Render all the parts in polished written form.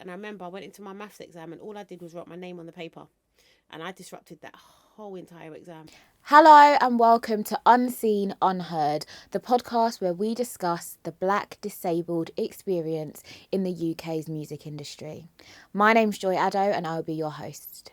And I remember I went into my maths exam and all I did was write my name on the paper. And I disrupted that whole entire exam. Hello and welcome to Unseen, Unheard, the podcast where we discuss the Black disabled experience in the UK's music industry. My name's Joy Addo and I will be your host.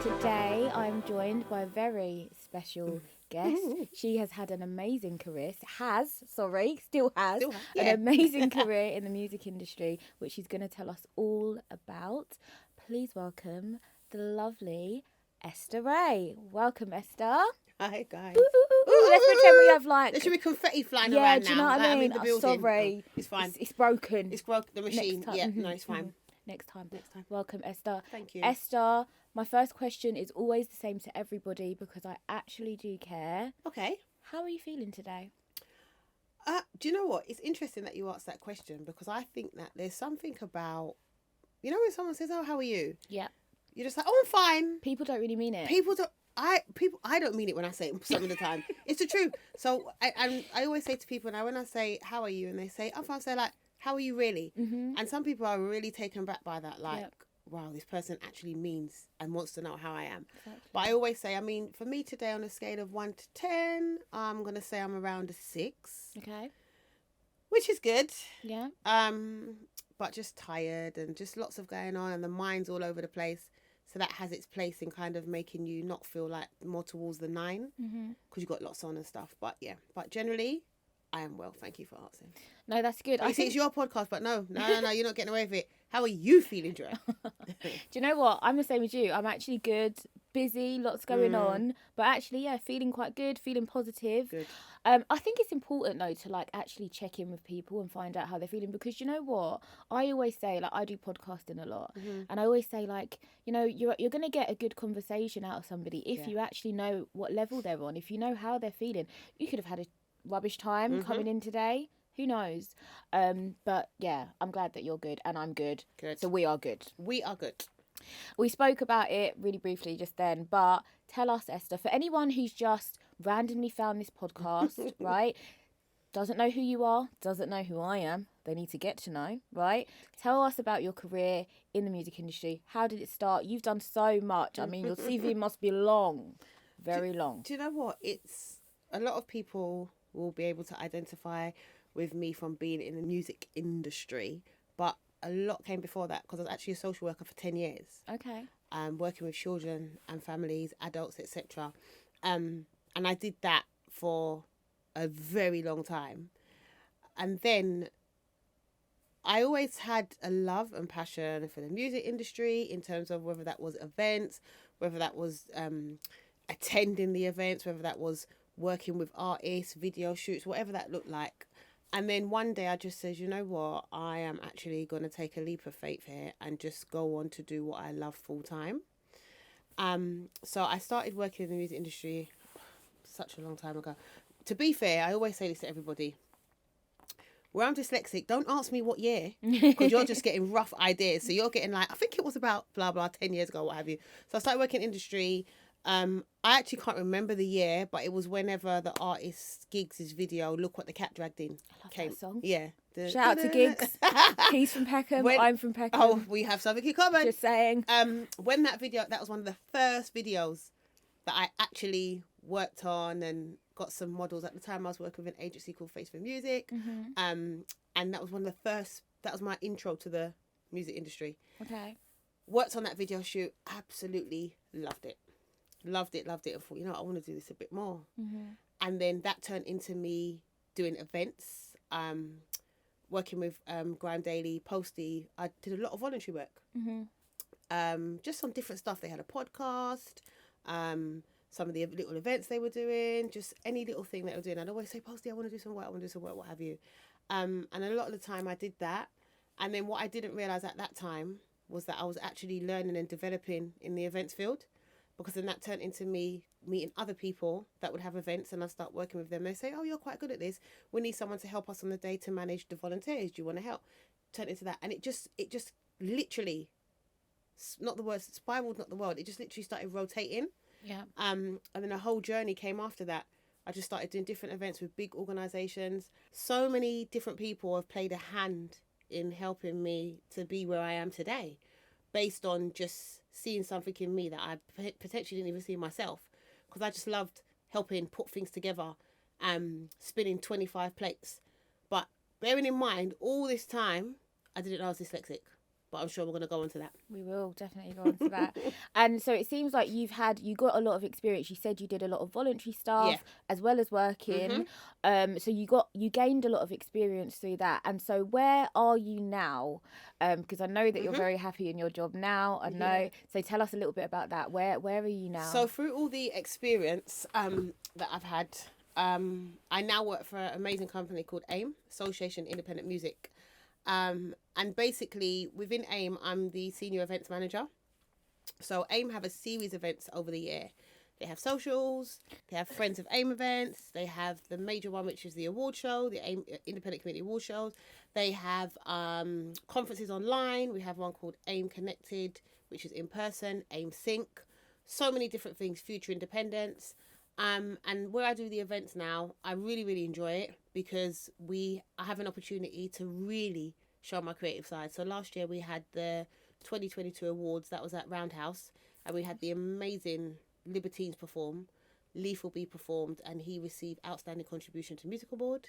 Today I'm joined by a very special guest. She has had an amazing career, still has an amazing career in the music industry, which she's going to tell us all about. Please welcome the lovely Esta Rae. Welcome, Esta. Hi, guys. Let's pretend we have like... There should be confetti flying around now. Do you know what I mean? The building. Sorry. Oh, it's fine. It's broken. It's broken, the machine. Yeah, no, it's fine. Next time. Welcome, Esta. Thank you. Esta, my first question is always the same to everybody because I actually do care. Okay. How are you feeling today? Do you know what? It's interesting that you asked that question because I think that there's something about, you know, when someone says, "Oh, how are you?" Yeah. You're just like, "Oh, I'm fine." People don't really mean it. I don't mean it when I say it some of the time. It's the truth. So I always say to people, when I say, "How are you?" and they say, "I'm fine," I say like, "How are you really?" Mm-hmm. And some people are really taken back by that, like, Yep. wow, this person actually means and wants to know how I am. Exactly. But I always say, I mean, for me today on a scale of 1 to 10, I'm going to say I'm around a 6. Okay. Which is good. Yeah. But just tired and just lots of going on and the mind's all over the place. So that has its place in kind of making you not feel like more towards the 9 because you've got lots on and stuff. But yeah, but generally, I am well. Thank you for asking. No, that's good. I think it's your podcast, but no, you're not getting away with it. How are you feeling, Joy? Do you know what? I'm the same as you. I'm actually good, busy, lots going on, but actually, yeah, feeling quite good, feeling positive. Good. I think it's important though to like actually check in with people and find out how they're feeling because you know what? I always say, like, I do podcasting a lot, and I always say, like, you know, you're gonna get a good conversation out of somebody if you actually know what level they're on, if you know how they're feeling. You could have had a rubbish time coming in today. Who knows? But yeah, I'm glad that you're good and I'm good. Good. So we are good. We are good. We spoke about it really briefly just then, but tell us, Esta, for anyone who's just randomly found this podcast, right? Doesn't know who you are, doesn't know who I am. They need to get to know, right? Tell us about your career in the music industry. How did it start? You've done so much. I mean, your CV must be long, very long. Do you know what? It's a lot of people will be able to identify with me from being in the music industry, but a lot came before that because I was actually a social worker for 10 years. Okay. Working with children and families, adults, etc. And I did that for a very long time. And then I always had a love and passion for the music industry in terms of whether that was events, whether that was attending the events, whether that was working with artists, video shoots, whatever that looked like. And then one day I just said, you know what, I am actually going to take a leap of faith here and just go on to do what I love full time. So I started working in the music industry such a long time ago. To be fair, I always say this to everybody. Where I'm dyslexic, don't ask me what year, because you're just getting rough ideas. So you're getting like, I think it was about blah, blah, 10 years ago, what have you. So I started working in industry. I actually can't remember the year, but it was whenever the artist Giggs' video "Look What the Cat Dragged In" came. That song. Yeah. Shout out to Giggs. He's from Peckham. I'm from Peckham. Oh, we have something in common. Just saying. When that that was one of the first videos that I actually worked on and got some models. At the time I was working with an agency called Face for Music. And that was one of the first. That was my intro to the music industry. Okay. Worked on that video shoot. Absolutely loved it. Loved it, and thought, you know, I want to do this a bit more. And then that turned into me doing events, working with Grime Daily, Posty. I did a lot of voluntary work, just on different stuff. They had a podcast, some of the little events they were doing, just any little thing they were doing. I'd always say, Posty, I want to do some work, what have you. And a lot of the time I did that. And then what I didn't realise at that time was that I was actually learning and developing in the events field. Because then that turned into me meeting other people that would have events, and I start working with them. They say, oh, you're quite good at this. We need someone to help us on the day to manage the volunteers. Do you want to help? Turn into that. And it just literally, not the word spiraled, not the word. It just literally started rotating. Yeah. And then a whole journey came after that. I just started doing different events with big organisations. So many different people have played a hand in helping me to be where I am today, based on just seeing something in me that I potentially didn't even see myself, because I just loved helping put things together, spinning 25 plates. But bearing in mind, all this time, I didn't know I was dyslexic. But I'm sure we're going to go on to that. We will definitely go on to that. And so it seems like you got a lot of experience. You said you did a lot of voluntary stuff as well as working. So you gained a lot of experience through that. And so where are you now? Because I know that you're very happy in your job now. I know. Yeah. So tell us a little bit about that. Where are you now? So through all the experience that I've had, I now work for an amazing company called AIM, Association Independent Music. And basically within AIM, I'm the senior events manager. So AIM have a series of events over the year. They have socials, they have Friends of AIM events, they have the major one, which is the award show, the AIM Independent Community Award shows. They have conferences online. We have one called AIM Connected, which is in person, AIM Sync. So many different things, Future Independence. And where I do the events now, I really, really enjoy it, because I have an opportunity to really show my creative side. So last year we had the 2022 awards. That was at Roundhouse, and we had the amazing Libertines perform. Lethal B performed, and he received Outstanding Contribution to Musical Board.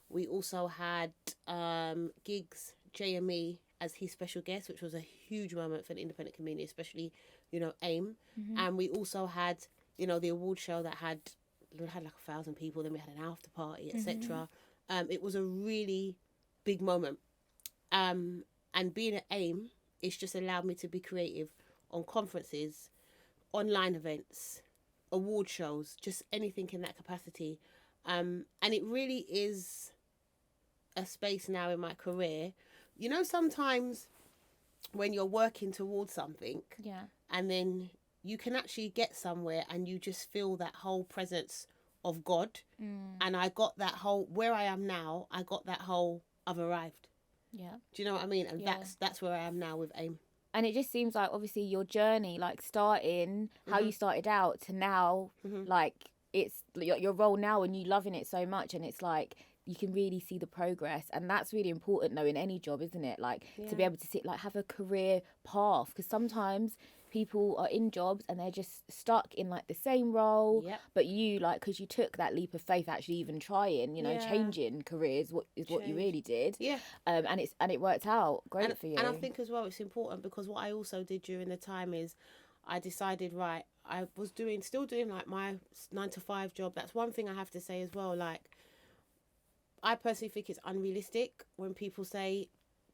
We also had Gigs JME as his special guest, which was a huge moment for the independent community, especially, AIM. And we also had, the award show that had like 1,000 people. Then we had an after party, etc. It was a really big moment. And being at AIM, it's just allowed me to be creative on conferences, online events, award shows, just anything in that capacity. And it really is a space now in my career. Sometimes when you're working towards something, and then you can actually get somewhere and you just feel that whole presence of God. And I got that whole, where I am now, I got that whole, I've arrived. Yeah. Do you know what I mean? And that's where I am now with AIM. And it just seems like, obviously, your journey, like starting how you started out to now, like it's your role now, and you loving it so much, and it's like you can really see the progress. And that's really important though in any job, isn't it? Like to be able to have a career path, because sometimes people are in jobs and they're just stuck in like the same role. But you, like, because you took that leap of faith, actually even trying, changing careers, what you really did. And it worked out great for you. And I think as well it's important, because what I also did during the time is I decided, right, I was still doing like my 9-to-5 job. That's one thing I have to say as well. Like, I personally think it's unrealistic when people say,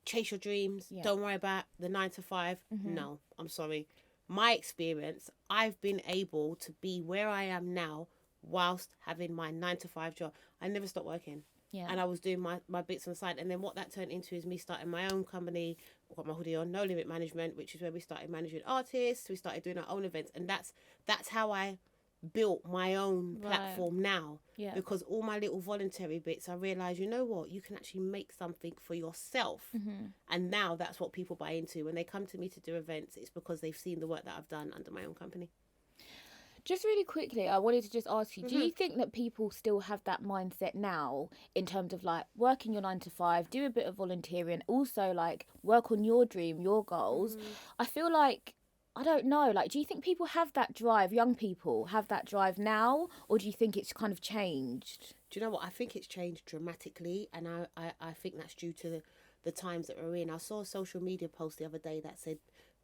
chase your dreams, don't worry about the 9-to-5. No, I'm sorry. My experience, I've been able to be where I am now whilst having my 9-to-5 job. I never stopped working. And I was doing my bits on the side. And then what that turned into is me starting my own company. I've got my hoodie on, No Limit Management, which is where we started managing artists. We started doing our own events. And that's how I built my own platform now. Because all my little voluntary bits, I realised, you know what, you can actually make something for yourself. And now that's what people buy into. When they come to me to do events, it's because they've seen the work that I've done under my own company. Just really quickly, I wanted to just ask you, do you think that people still have that mindset now in terms of like working your 9-to-5, do a bit of volunteering, also like work on your dream, your goals? I feel like, I don't know, like, do you think people have that drive, young people have that drive now, or do you think it's kind of changed? Do you know what? I think it's changed dramatically, and I think that's due to the times that we're in. I saw a social media post the other day that said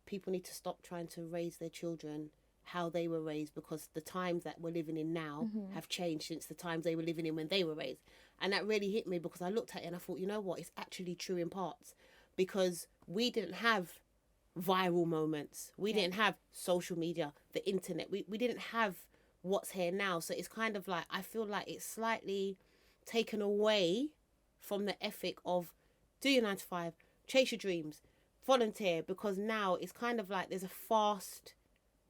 people need to stop trying to raise their children how they were raised, because the times that we're living in now have changed since the times they were living in when they were raised. And that really hit me, because I looked at it and I thought, you know what, it's actually true in parts, because we didn't have viral moments. We didn't have social media, the internet. We didn't have what's here now. So it's kind of like, I feel like it's slightly taken away from the ethic of do your 9-to-5, chase your dreams, volunteer, because now it's kind of like there's a fast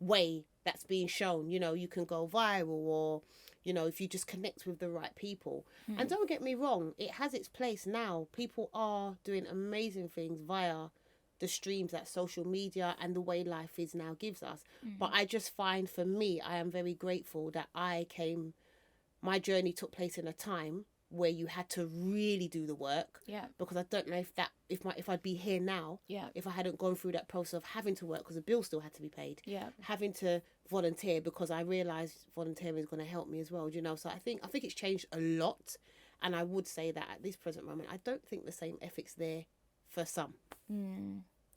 way that's being shown. You can go viral, or if you just connect with the right people. And don't get me wrong, it has its place now. People are doing amazing things via the streams that social media and the way life is now gives us. But I just find, for me, I am very grateful that my journey took place in a time where you had to really do the work. Yeah. Because I don't know if I'd be here now. Yeah. If I hadn't gone through that process of having to work because the bill still had to be paid. Yeah. Having to volunteer because I realised volunteering is going to help me as well. You know, so I think it's changed a lot, and I would say that at this present moment, I don't think the same ethic's there for some.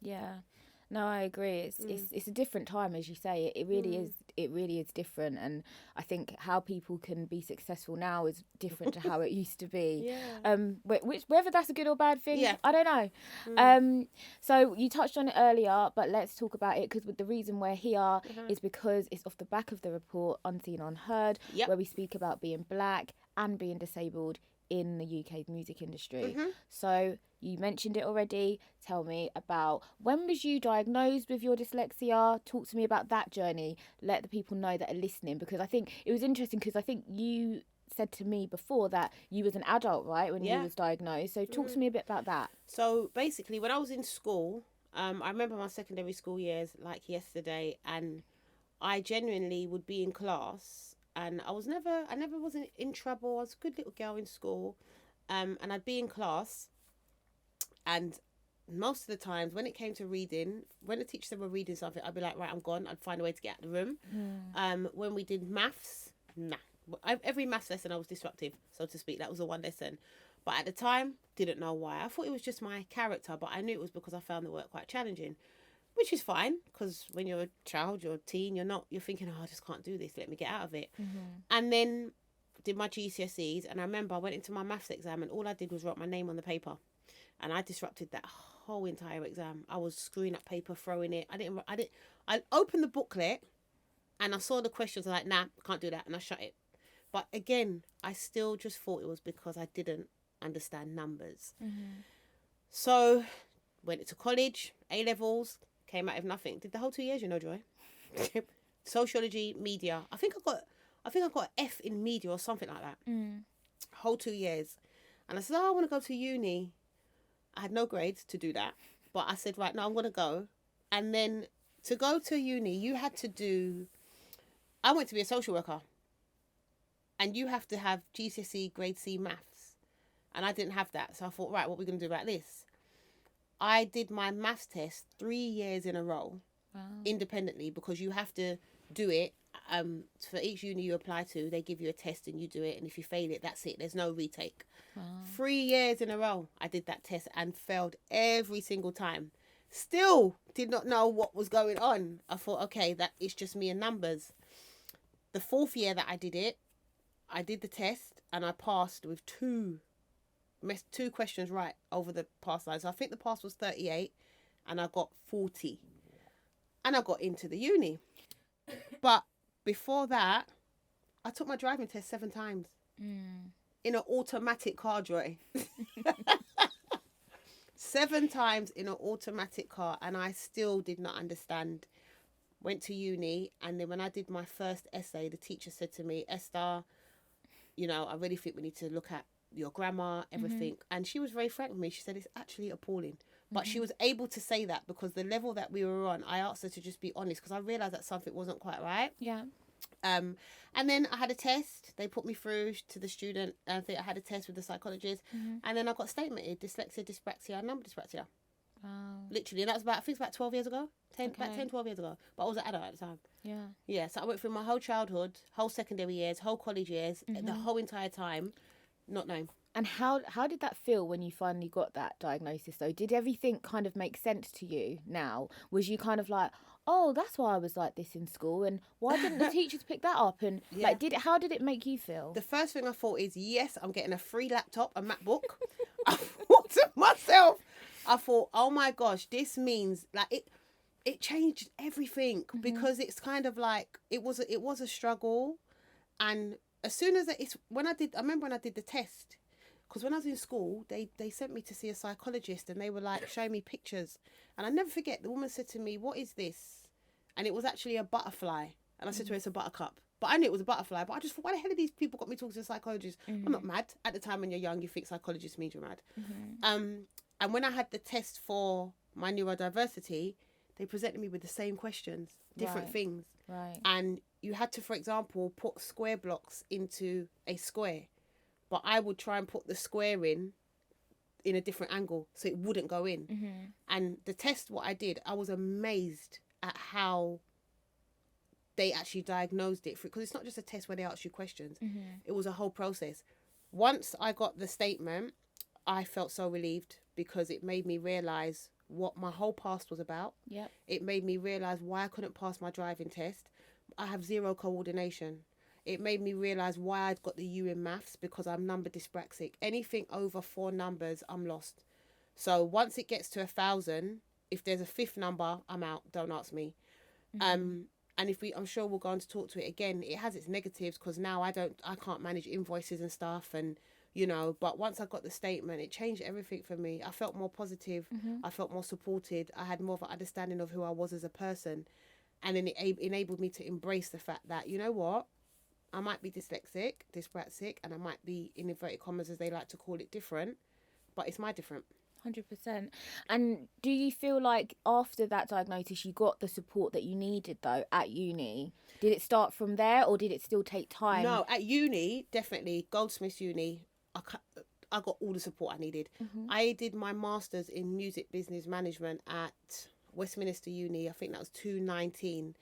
Yeah. No, I agree. It's a different time, as you say. It really is. It really is different, and I think how people can be successful now is different to how it used to be. Yeah. Whether that's a good or bad thing, Yeah. I don't know. So you touched on it earlier, but let's talk about it, because the reason we're here is because it's off the back of the report Unseen, Unheard, where we speak about being black and being disabled in the UK music industry. So you mentioned it already. Tell me about, when was you diagnosed with your dyslexia? Talk to me about that journey. Let the people know that are listening, because I think it was interesting, because I think you said to me before that you was an adult, right, when you was diagnosed. So talk to me a bit about that. So basically, when I was in school, I remember my secondary school years like yesterday, and I genuinely would be in class, and I never wasn't in trouble. I was a good little girl in school, and I'd be in class, and most of the times when it came to reading, when the teacher said we're reading something, I'd be like, right, I'm gone. I'd find a way to get out of the room. When we did maths, every maths lesson I was disruptive, so to speak. That was the one lesson. But at the time, didn't know why. I thought it was just my character, but I knew it was because I found the work quite challenging, which is fine, because when you're a child, you're a teen, you're thinking, oh, I just can't do this, let me get out of it. And then did my GCSEs, and I remember I went into my maths exam, and all I did was write my name on the paper, and I disrupted that whole entire exam. I was screwing up paper, throwing it. I opened the booklet, and I saw the questions. I'm like, nah, can't do that, and I shut it. But again, I still just thought it was because I didn't understand numbers. So went into college, A-levels, came out of nothing. Did the whole 2 years, Joy. Sociology, media. I think I got an F in media or something like that. Whole 2 years. And I said, I want to go to uni. I had no grades to do that. But I said, right, no, I'm going to go. And then to go to uni, you had to do... I went to be a social worker. And you have to have GCSE grade C maths. And I didn't have that. So I thought, right, what are we going to do about this? I did my maths test 3 years in a row, independently, because you have to do it. For each uni you apply to, they give you a test and you do it. And if you fail it, that's it. There's no retake. 3 years in a row, I did that test and failed every single time. Still did not know what was going on. I thought, okay, that it's just me and numbers. The 4th year that I did it, I did the test and I passed with two questions right over the pass line. So I think the pass was 38 and I got 40. And I got into the uni. But before that, I took my driving test 7 times. In an automatic car, Joy. 7 times in an automatic car, and I still did not understand. Went to uni, and then when I did my first essay, the teacher said to me, Esta, I really think we need to look at your grammar, everything. And she was very frank with me. She said, it's actually appalling. But she was able to say that because the level that we were on, I asked her to just be honest, because I realised that something wasn't quite right. Yeah. And then I had a test. They put me through to the student. I think I had a test with the psychologist. And then I got statemented dyslexia, dyspraxia, and number dyspraxia. Wow. Literally. And that was about 12 years ago. 12 years ago. But I was an adult at the time. Yeah. Yeah. So I went through my whole childhood, whole secondary years, whole college years, the whole entire time, not knowing. And how did that feel when you finally got that diagnosis, though? Did everything kind of make sense to you now? Was you kind of like, oh, that's why I was like this in school, and why didn't the teachers pick that up? And how did it make you feel? The first thing I thought is, yes, I'm getting a free laptop, a MacBook. I thought to myself, oh my gosh, this means like it changed everything, because it's kind of like it was a struggle. And as soon as I remember when I did the test. Because when I was in school, they sent me to see a psychologist, and they were like showing me pictures. And I never forget, the woman said to me, what is this? And it was actually a butterfly. And I said to her, it's a buttercup. But I knew it was a butterfly. But I just thought, why the hell are these people got me talking to a psychologist? I'm not mad. At the time when you're young, you think psychologist means you're mad. And when I had the test for my neurodiversity, they presented me with the same questions, different things. Right. And you had to, for example, put square blocks into a square. But I would try and put the square in a different angle so it wouldn't go in. Mm-hmm. And the test, what I did, I was amazed at how they actually diagnosed it. Because it's not just a test where they ask you questions. Mm-hmm. It was a whole process. Once I got the statement, I felt so relieved because it made me realise what my whole past was about. Yep. It made me realise why I couldn't pass my driving test. I have zero coordination. It made me realise why I'd got the U in maths, because I'm number dyspraxic. Anything over 4 numbers, I'm lost. So once it gets to 1,000, if there's a 5th number, I'm out. Don't ask me. Mm-hmm. And I'm sure we'll go on to talk to it again. It has its negatives because now I can't manage invoices and stuff, and but once I got the statement, it changed everything for me. I felt more positive. Mm-hmm. I felt more supported. I had more of an understanding of who I was as a person. And then it enabled me to embrace the fact that, you know what, I might be dyslexic, dyspraxic, and I might be, in inverted commas, as they like to call it, different, but it's my different. 100%. And do you feel like after that diagnosis you got the support that you needed though at uni? Did it start from there, or did it still take time? No, at uni, definitely, Goldsmiths Uni, I got all the support I needed. Mm-hmm. I did my master's in music business management at Westminster Uni. I think that was 2019.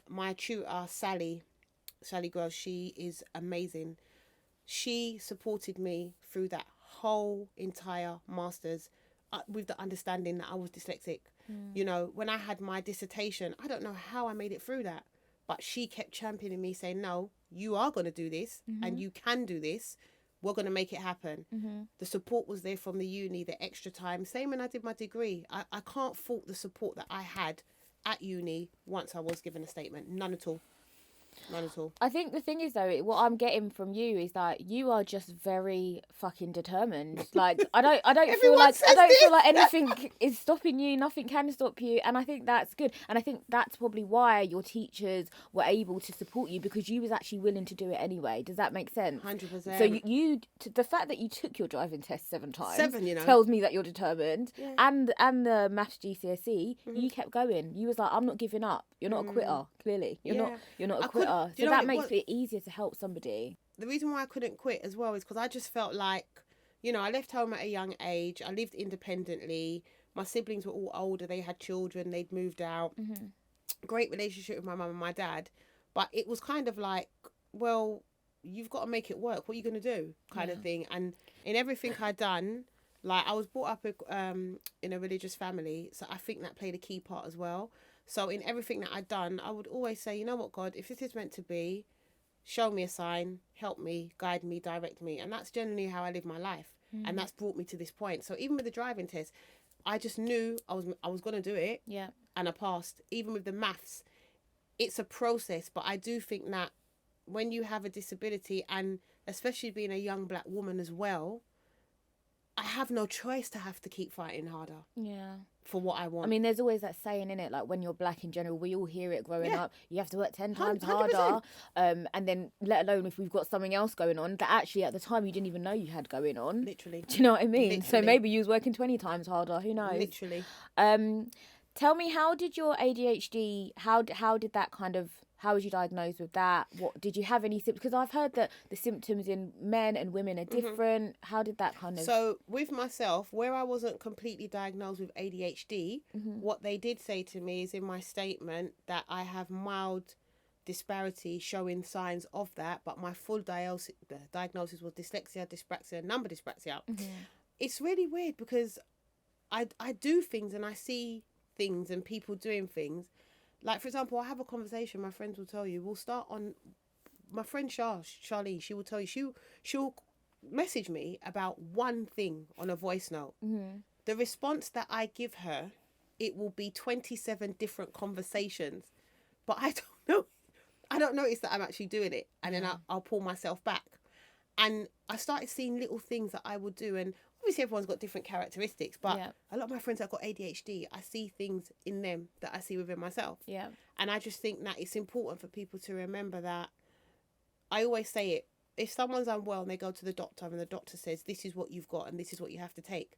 My tutor, Sally Gross, she is amazing. She supported me through that whole entire master's with the understanding that I was dyslexic. When I had my dissertation, I don't know how I made it through that, but she kept championing me, saying, no, you are going to do this, and you can do this. We're going to make it happen. Mm-hmm. The support was there from the uni, the extra time. Same when I did my degree. I can't fault the support that I had at uni once I was given a statement. None at all. None at all. I think the thing is though, what I'm getting from you is that you are just very fucking determined. Like I don't feel like anything is stopping you. Nothing can stop you, and I think that's good. And I think that's probably why your teachers were able to support you, because you was actually willing to do it anyway. Does that make sense? 100%. So you the fact that you took your driving test 7 times, tells me that you're determined. Yeah. And the maths GCSE, you kept going. You was like, I'm not giving up. You're not a quitter. Clearly, you're not a quitter. So that makes it easier to help somebody. The reason why I couldn't quit as well is because I just felt like, I left home at a young age. I lived independently. My siblings were all older. They had children. They'd moved out. Mm-hmm. Great relationship with my mum and my dad. But it was kind of like, well, you've got to make it work. What are you going to do? Kind of thing. And in everything I'd done, like I was brought up in a religious family. So I think that played a key part as well. So in everything that I'd done, I would always say, you know what, God, if this is meant to be, show me a sign, help me, guide me, direct me. And that's generally how I live my life. And that's brought me to this point. So even with the driving test, I just knew I was going to do it. Yeah. And I passed. Even with the maths, it's a process. But I do think that when you have a disability, and especially being a young black woman as well, I have no choice to have to keep fighting harder. Yeah. For what I want. I mean, there's always that saying in it, like when you're black in general, we all hear it growing up. You have to work 10 times 100%. harder. And then let alone if we've got something else going on that actually at the time you didn't even know you had going on. Literally. Do you know what I mean? Literally. So maybe you was working 20 times harder. Who knows? Literally. Tell me, how did your ADHD, how did that kind of, how was you diagnosed with that? What did you have any symptoms? Because I've heard that the symptoms in men and women are different. How did that kind of... So with myself, where I wasn't completely diagnosed with ADHD, what they did say to me is in my statement that I have mild disparity showing signs of that, but my full diagnosis was dyslexia, dyspraxia, number dyspraxia. It's really weird because I do things and I see things and people doing things. Like, for example, I have a conversation, my friends will tell you, we'll start on, my friend Charlene, she will tell you, she'll message me about one thing on a voice note. The response that I give her, it will be 27 different conversations, but I don't notice that I'm actually doing it, and then I'll pull myself back. And I started seeing little things that I would do, and obviously everyone's got different characteristics, but a lot of my friends that got ADHD, I see things in them that I see within myself. Yeah. And I just think that it's important for people to remember that. I always say it, if someone's unwell and they go to the doctor and the doctor says, this is what you've got and this is what you have to take,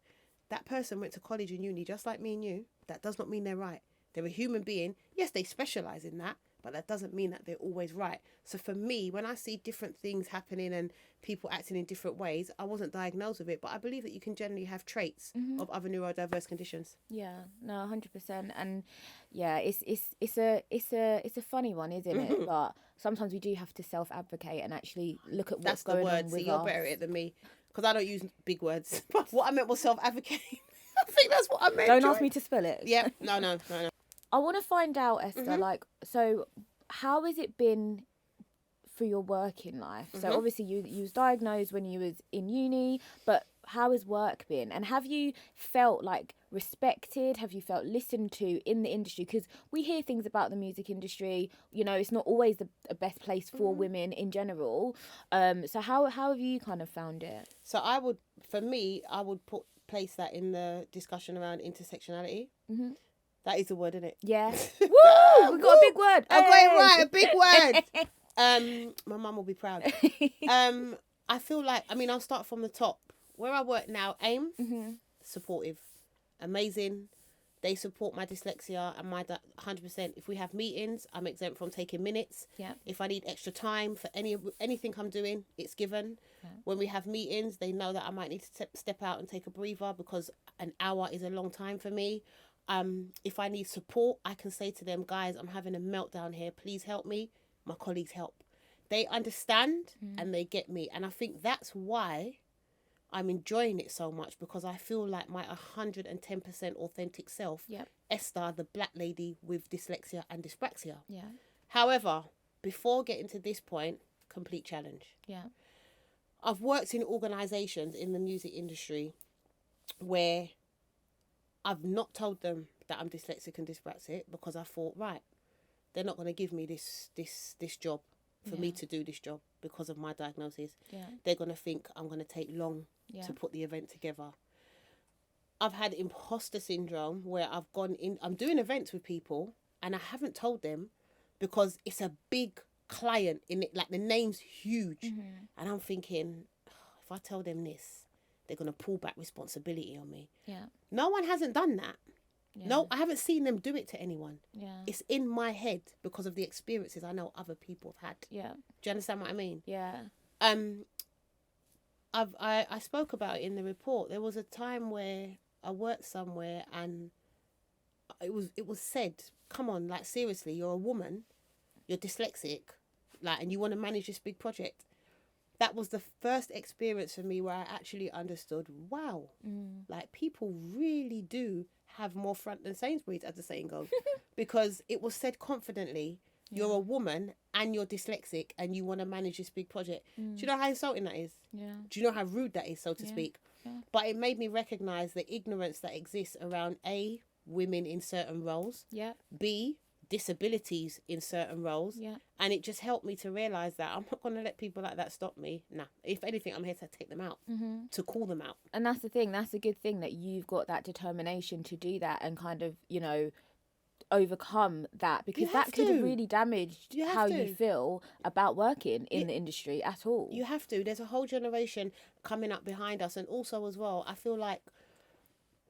that person went to college and uni just like me and you. That does not mean they're right. They're a human being. Yes, they specialise in that, but that doesn't mean that they're always right. So for me, when I see different things happening and people acting in different ways, I wasn't diagnosed with it, but I believe that you can generally have traits of other neurodiverse conditions. Yeah, no, 100%. And yeah, it's a funny one, isn't it? But sometimes we do have to self-advocate and actually look at what's going on with us. You're better at it than me, because I don't use big words. What I meant was self-advocate. I think that's what I meant. Don't ask me to spell it. Yeah, no. I want to find out, Esther, like, so how has it been for your working life? So obviously you was diagnosed when you was in uni, but how has work been? And have you felt like respected? Have you felt listened to in the industry? Because we hear things about the music industry, you know, it's not always the best place for women in general. So how have you kind of found it? So I would place that in the discussion around intersectionality. That is the word, isn't it? Yeah. Woo! We got a big word. I got it right, a big word. My mum will be proud. I feel like, I'll start from the top. Where I work now, AIM, supportive, amazing. They support my dyslexia and my 100%. If we have meetings, I'm exempt from taking minutes. Yeah. If I need extra time for anything I'm doing, it's given. Yeah. When we have meetings, they know that I might need to step out and take a breather because an hour is a long time for me. If I need support, I can say to them, guys, I'm having a meltdown here. Please help me. My colleagues help. They understand and they get me. And I think that's why I'm enjoying it so much, because I feel like my 110% authentic self, Esta, the black lady with dyslexia and dyspraxia. Yeah. However, before getting to this point, complete challenge. Yeah. I've worked in organisations in the music industry where I've not told them that I'm dyslexic and dyspraxic, because I thought, right, they're not going to give me this job for me to do this job because of my diagnosis. Yeah. They're going to think I'm going to take long to put the event together. I've had imposter syndrome where I've gone in, I'm doing events with people and I haven't told them because it's a big client in it, like the name's huge. And I'm thinking, if I tell them this, they're going to pull back responsibility on me. Yeah. No one hasn't done that. Yeah. No, I haven't seen them do it to anyone. Yeah. It's in my head because of the experiences I know other people have had. Yeah. Do you understand what I mean? Yeah. I spoke about it in the report. There was a time where I worked somewhere and it was said, come on, like seriously, you're a woman, you're dyslexic, like, and you want to manage this big project. That was the first experience for me where I actually understood, wow, like people really do have more front than Sainsbury's, as the saying goes, because it was said confidently, you're a woman and you're dyslexic and you want to manage this big project. Do you know how insulting that is? Yeah. Do you know how rude that is, so to speak? Yeah. But it made me recognise the ignorance that exists around A, women in certain roles, B, disabilities in certain roles, and it just helped me to realise that I'm not going to let people like that stop me. Nah, if anything, I'm here to take them out, to call them out. And that's the thing, that's a good thing that you've got that determination to do that and kind of, you know, overcome that, because that could have really damaged how you feel about working in the industry at all. You have to. There's a whole generation coming up behind us, and also as well, I feel like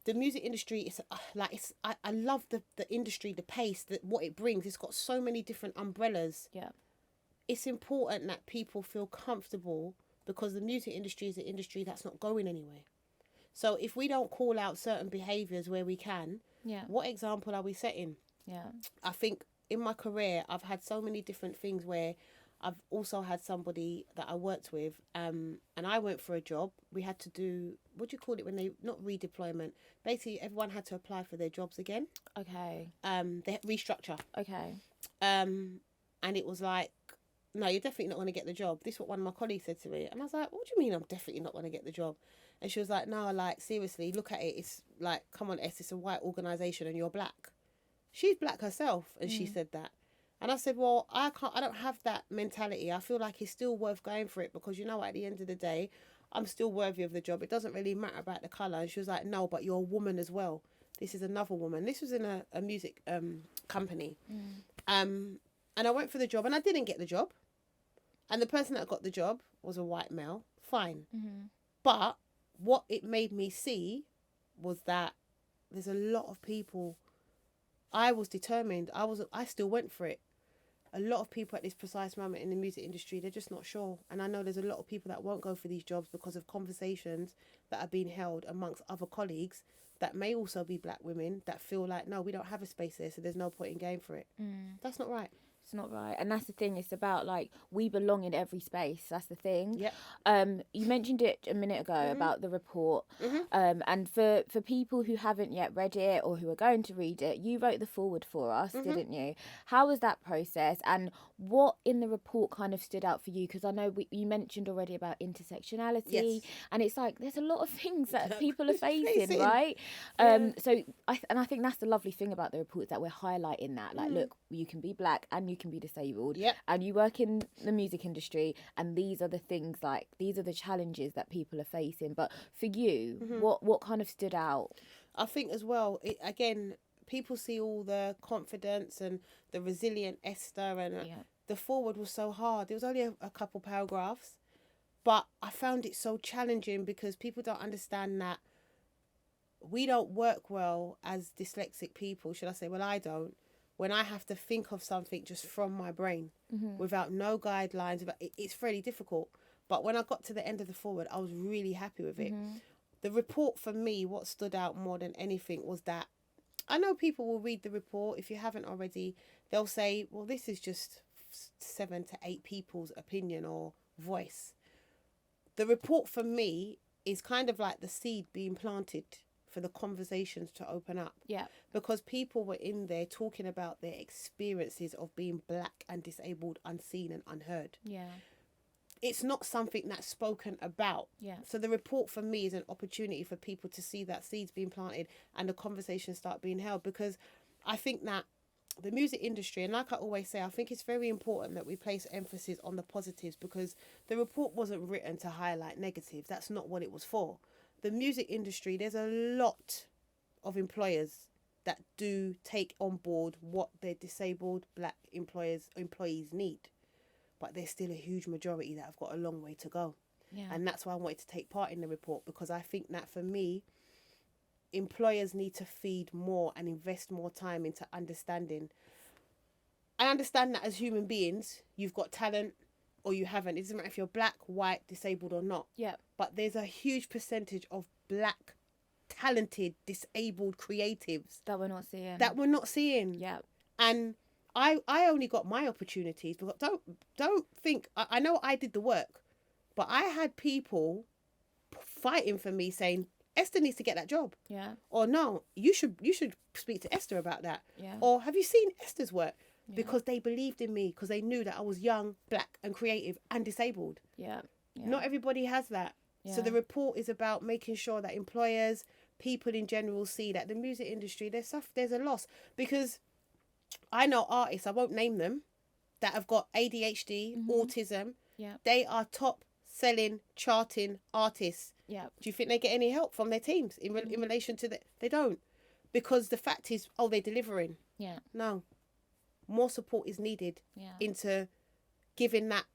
the music industry is I love the industry, the pace, what it brings. It's got so many different umbrellas. Yeah. It's important that people feel comfortable, because the music industry is an industry that's not going anywhere. So if we don't call out certain behaviours where we can, what example are we setting? Yeah. I think in my career, I've had so many different things where I've also had somebody that I worked with, and I went for a job. We had to do, what do you call it when they, not redeployment, basically everyone had to apply for their jobs again. Okay. They restructure. Okay. And it was like, no, you're definitely not going to get the job. This is what one of my colleagues said to me. And I was like, what do you mean I'm definitely not going to get the job? And she was like, no, like, seriously, look at it. It's like, come on, it's a white organisation and you're black. She's black herself, and she said that. And I said, well, I don't have that mentality. I feel like it's still worth going for it, because, you know, at the end of the day, I'm still worthy of the job. It doesn't really matter about the colour. And she was like, no, but you're a woman as well. This is another woman. This was in a music company. And I went for the job and I didn't get the job. And the person that got the job was a white male. Fine. But what it made me see was that there's a lot of people. I was determined. I still went for it. A lot of people at this precise moment in the music industry, they're just not sure. And I know there's a lot of people that won't go for these jobs because of conversations that are being held amongst other colleagues that may also be black women that feel like, no, we don't have a space there, so there's no point in going for it. That's not right. It's not right. And that's the thing. It's about, like, we belong in every space. That's the thing. Yep. You mentioned it a minute ago about the report. And for people who haven't yet read it or who are going to read it, you wrote the foreword for us, didn't you? How was that process? And what in the report kind of stood out for you? Because I know you mentioned already about intersectionality. Yes. And it's like, there's a lot of things that people are facing, right? Yeah. So I think that's the lovely thing about the report, is that we're highlighting that. Like, look, you can be black and you can be disabled, and you work in the music industry, and these are the things, like, these are the challenges that people are facing. But for you, what kind of stood out? I think as well, again, people see all the confidence and the resilient Esther, and the foreword was so hard. It was only a couple paragraphs, but I found it so challenging because people don't understand that we don't work well as dyslexic people, should I say. Well, I don't. When I have to think of something just from my brain without no guidelines, it's fairly difficult. But when I got to the end of the foreword, I was really happy with it. The report for me, what stood out more than anything was that I know people will read the report. If you haven't already, they'll say, well, this is just 7 to 8 people's opinion or voice. The report for me is kind of like the seed being planted for the conversations to open up. Yeah. Because people were in there talking about their experiences of being black and disabled, unseen and unheard. Yeah. It's not something that's spoken about. Yeah. So the report for me is an opportunity for people to see that seeds being planted and the conversations start being held, because I think that the music industry, and like I always say, I think it's very important that we place emphasis on the positives, because the report wasn't written to highlight negatives. That's not what it was for. The music industry, there's a lot of employers that do take on board what their disabled black employees need. But there's still a huge majority that have got a long way to go. Yeah. And that's why I wanted to take part in the report, because I think that for me, employers need to feed more and invest more time into understanding. I understand that as human beings, you've got talent or you haven't. It doesn't matter if you're black, white, disabled or not. Yeah. But there's a huge percentage of black, talented, disabled creatives that we're not seeing. Yeah. And I only got my opportunities, because don't think, I know I did the work, but I had people fighting for me saying, Esther needs to get that job. Yeah. Or no, you should speak to Esther about that. Yeah. Or have you seen Esther's work? Yeah. Because they believed in me, because they knew that I was young, black and creative and disabled. Yeah. Not everybody has that. Yeah. So the report is about making sure that employers, people in general, see that the music industry, there's a loss. Because I know artists, I won't name them, that have got ADHD, autism. Yeah. They are top selling, charting artists. Yeah. Do you think they get any help from their teams in relation to that? They don't. Because the fact is, they're delivering. Yeah. No. More support is needed into giving that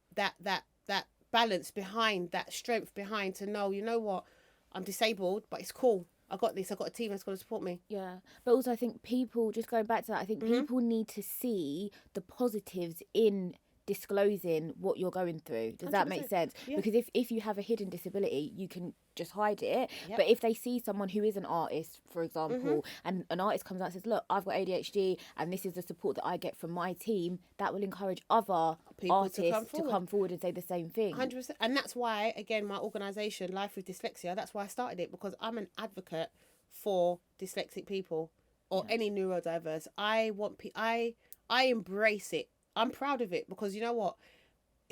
balance behind, that strength behind, to know, you know what, I'm disabled, but it's cool. I got this. I got a team that's going to support me. Yeah. But also, I think people, just going back to that, I think people need to see the positives in disclosing what you're going through. Does 100%. That make sense? Yeah. Because if you have a hidden disability, you can just hide it. Yep. But if they see someone who is an artist, for example, and an artist comes out and says, look, I've got ADHD and this is the support that I get from my team, that will encourage other people artists to come forward and say the same thing. 100%. And that's why, again, my organisation, Life with Dyslexia, that's why I started it, because I'm an advocate for dyslexic people or any neurodiverse. I embrace it. I'm proud of it, because you know what?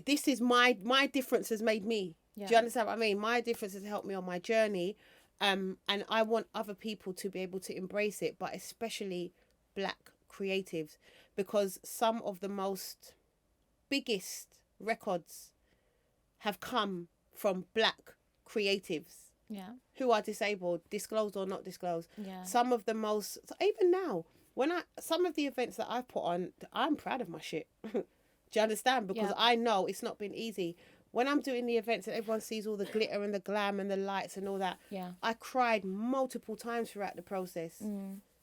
This is my difference has made me. Yeah. Do you understand what I mean? My difference has helped me on my journey. And I want other people to be able to embrace it, but especially black creatives, because some of the biggest records have come from black creatives. Yeah. Who are disabled, disclosed or not disclosed. Yeah. Some of the most, even now, some of the events that I've put on, I'm proud of my shit. Do you understand? Because I know it's not been easy. When I'm doing the events and everyone sees all the glitter and the glam and the lights and all that, I cried multiple times throughout the process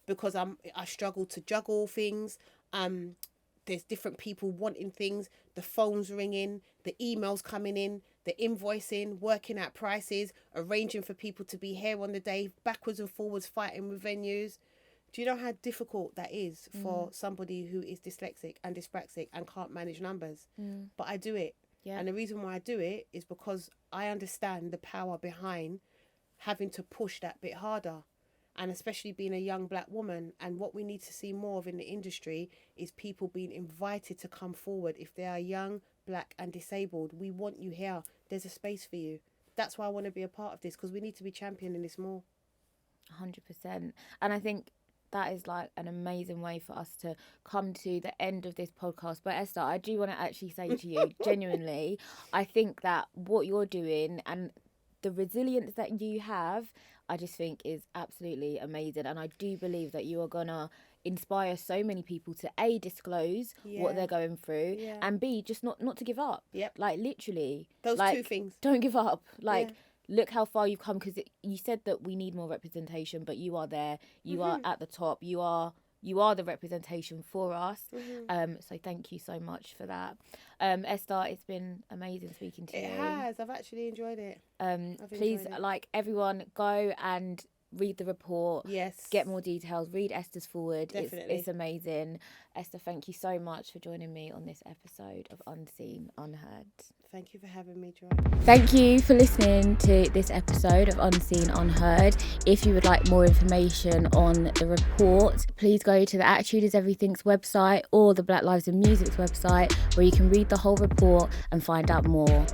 because I struggle to juggle things. There's different people wanting things, the phone's ringing, the emails coming in, the invoicing, working out prices, arranging for people to be here on the day, backwards and forwards, fighting with venues. Do you know how difficult that is for somebody who is dyslexic and dyspraxic and can't manage numbers? But I do it. Yeah. And the reason why I do it is because I understand the power behind having to push that bit harder. And especially being a young black woman, and what we need to see more of in the industry is people being invited to come forward. If they are young, black and disabled, we want you here. There's a space for you. That's why I want to be a part of this, because we need to be championing this more. 100%. And I think that is like an amazing way for us to come to the end of this podcast. But Esther, I do want to actually say to you, genuinely, I think that what you're doing and the resilience that you have, I just think is absolutely amazing. And I do believe that you are going to inspire so many people to A, disclose what they're going through, and B, just not to give up. Yep. Like literally. Those two things. Don't give up. Like, look how far you've come, because you said that we need more representation, but you are there. You are at the top. You are the representation for us. So thank you so much for that. Esther, it's been amazing speaking to you. It has. I've actually enjoyed it. Please, like everyone, go and read the report. Yes. Get more details. Read Esther's forward. Definitely. It's amazing. Esther, thank you so much for joining me on this episode of Unseen, Unheard. Thank you for having me, Joy. Thank you for listening to this episode of Unseen, Unheard. If you would like more information on the report, please go to the Attitude is Everything's website or the Black Lives in Music's website, where you can read the whole report and find out more.